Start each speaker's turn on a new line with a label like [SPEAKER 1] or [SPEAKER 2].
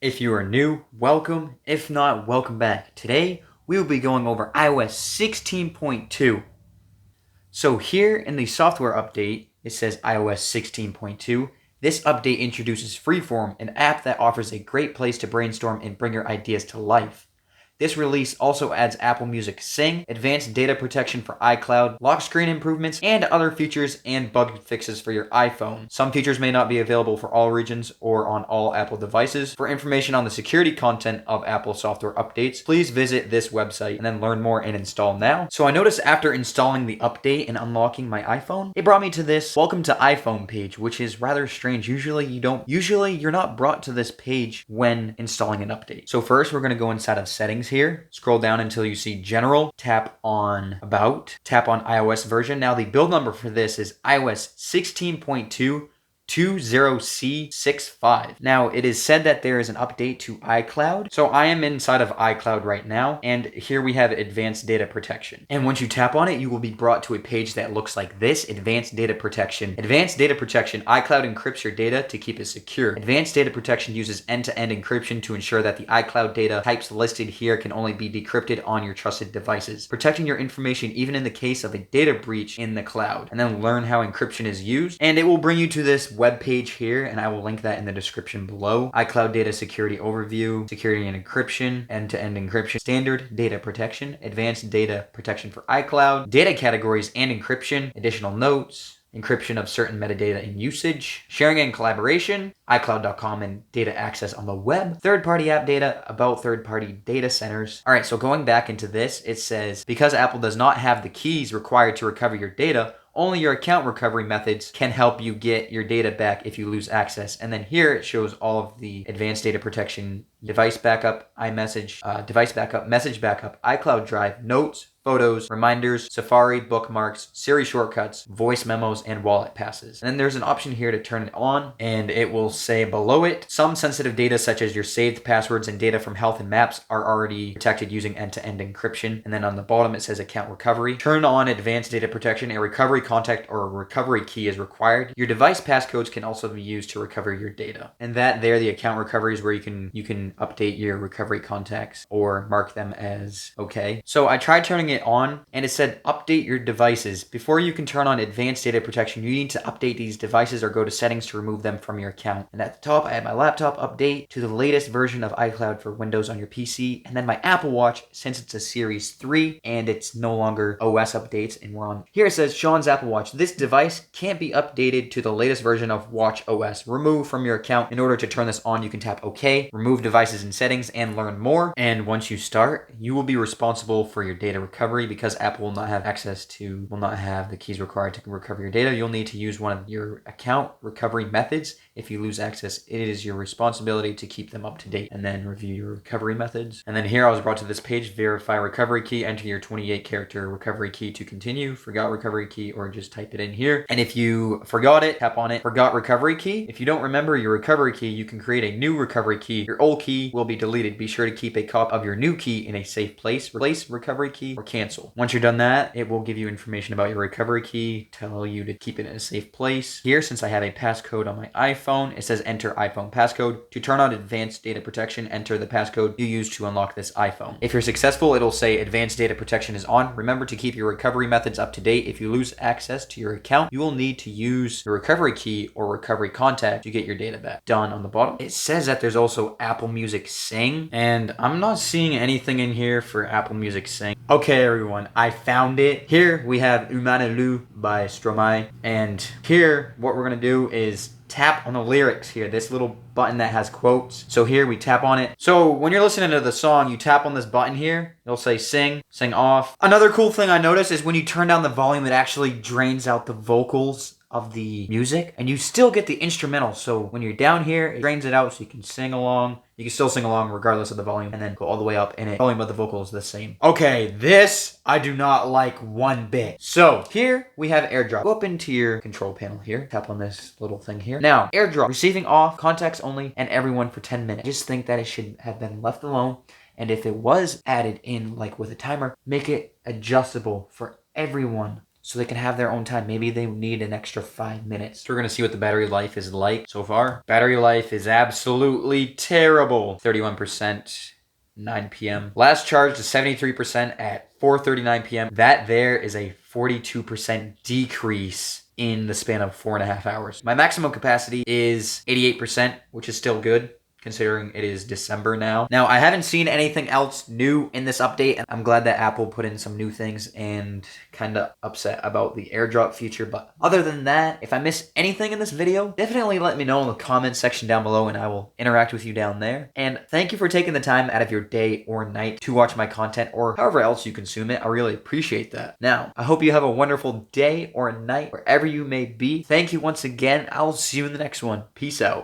[SPEAKER 1] If you are new, welcome. If not, welcome back. Today, we will be going over iOS 16.2. So here in the software update, it says iOS 16.2. This update introduces Freeform, an app that offers a great place to brainstorm and bring your ideas to life. This release also adds Apple Music Sing, advanced data protection for iCloud, lock screen improvements, and other features and bug fixes for your iPhone. Some features may not be available for all regions or on all Apple devices. For information on the security content of Apple software updates, please visit this website and then learn more and install now. So I noticed after installing the update and unlocking my iPhone, it brought me to this Welcome to iPhone page, which is rather strange. Usually you're not brought to this page when installing an update. So first we're going to go inside of settings here. Scroll down until you see General, tap on About, tap on iOS version. Now the build number for this is iOS 16.2 20C65. Now, it is said that there is an update to iCloud. So I am inside of iCloud right now, and here we have advanced data protection. And once you tap on it, you will be brought to a page that looks like this, advanced data protection. Advanced data protection, iCloud encrypts your data to keep it secure. Advanced data protection uses end-to-end encryption to ensure that the iCloud data types listed here can only be decrypted on your trusted devices, protecting your information even in the case of a data breach in the cloud. And then learn how encryption is used, and it will bring you to this web page here, and I will link that in the description below. iCloud data security overview, security and encryption, end-to-end encryption, standard data protection, advanced data protection for iCloud, data categories and encryption, additional notes, encryption of certain metadata and usage, sharing and collaboration, iCloud.com and data access on the web, third-party app data, about third-party data centers. All right, so going back into this, it says, because Apple does not have the keys required to recover your data, only your account recovery methods can help you get your data back if you lose access. And then here it shows all of the advanced data protection, device backup, iMessage, device backup, message backup, iCloud Drive, notes, photos, reminders, Safari, bookmarks, Siri shortcuts, voice memos, and wallet passes. And then there's an option here to turn it on, and it will say below it, some sensitive data such as your saved passwords and data from health and maps are already protected using end-to-end encryption. And then on the bottom it says account recovery. Turn on advanced data protection. A recovery contact or a recovery key is required. Your device passcodes can also be used to recover your data. And that there, the account recovery, is where you can update your recovery contacts or mark them as okay. So I tried turning it on, and it said update your devices. Before you can turn on advanced data protection, you need to update these devices or go to settings to remove them from your account. And at the top, I have my laptop update to the latest version of iCloud for Windows on your PC, and then my Apple Watch, since it's a Series 3 and it's no longer OS updates, and we're on here. It says Sean's Apple Watch. This device can't be updated to the latest version of Watch OS. Remove from your account. In order to turn this on, you can tap OK, remove devices and settings, and learn more. And once you start, you will be responsible for your data recovery because Apple will not have the keys required to recover your data. You'll need to use one of your account recovery methods. If you lose access, it is your responsibility to keep them up to date and then review your recovery methods. And then here I was brought to this page, verify recovery key, enter your 28-character recovery key to continue, forgot recovery key, or just type it in here. And if you forgot it, tap on it, forgot recovery key. If you don't remember your recovery key, you can create a new recovery key. Your old key will be deleted. Be sure to keep a copy of your new key in a safe place. Replace recovery key or cancel. Once you're done that, it will give you information about your recovery key, tell you to keep it in a safe place. Here, since I have a passcode on my iPhone, it says enter iPhone passcode. To turn on advanced data protection, enter the passcode you use to unlock this iPhone. If you're successful, it'll say advanced data protection is on. Remember to keep your recovery methods up to date. If you lose access to your account, you will need to use the recovery key or recovery contact to get your data back. Done on the bottom. It says that there's also Apple Music Sing, and I'm not seeing anything in here for Apple Music Sing. Okay, everyone, I found it. Here we have Umanelu by Stromae, and here what we're gonna do is tap on the lyrics here, this little button that has quotes. So here we tap on it. So when you're listening to the song, you tap on this button here. It'll say sing off. Another cool thing I noticed is when you turn down the volume, it actually drains out the vocals of the music, and you still get the instrumental. So when you're down here, it drains it out so you can sing along. You can still sing along regardless of the volume, and then go all the way up, and the volume of the vocal is the same. Okay, this I do not like one bit. So here we have AirDrop. Go up into your control panel here. Tap on this little thing here. Now, AirDrop, receiving off, contacts only, and everyone for 10 minutes. I just think that it should have been left alone. And if it was added in like with a timer, make it adjustable for everyone. so they can have their own time. Maybe they need an extra 5 minutes. So we're gonna see what the battery life is like so far. Battery life is absolutely terrible. 31%. 9 p.m. Last charge to 73% at 4:39 p.m. That there is a 42% decrease in the span of 4.5 hours. My maximum capacity is 88%, which is still good considering it is December now. Now, I haven't seen anything else new in this update, and I'm glad that Apple put in some new things and kind of upset about the AirDrop feature. But other than that, if I miss anything in this video, definitely let me know in the comments section down below and I will interact with you down there. And thank you for taking the time out of your day or night to watch my content or however else you consume it. I really appreciate that. Now, I hope you have a wonderful day or night wherever you may be. Thank you once again. I'll see you in the next one. Peace out.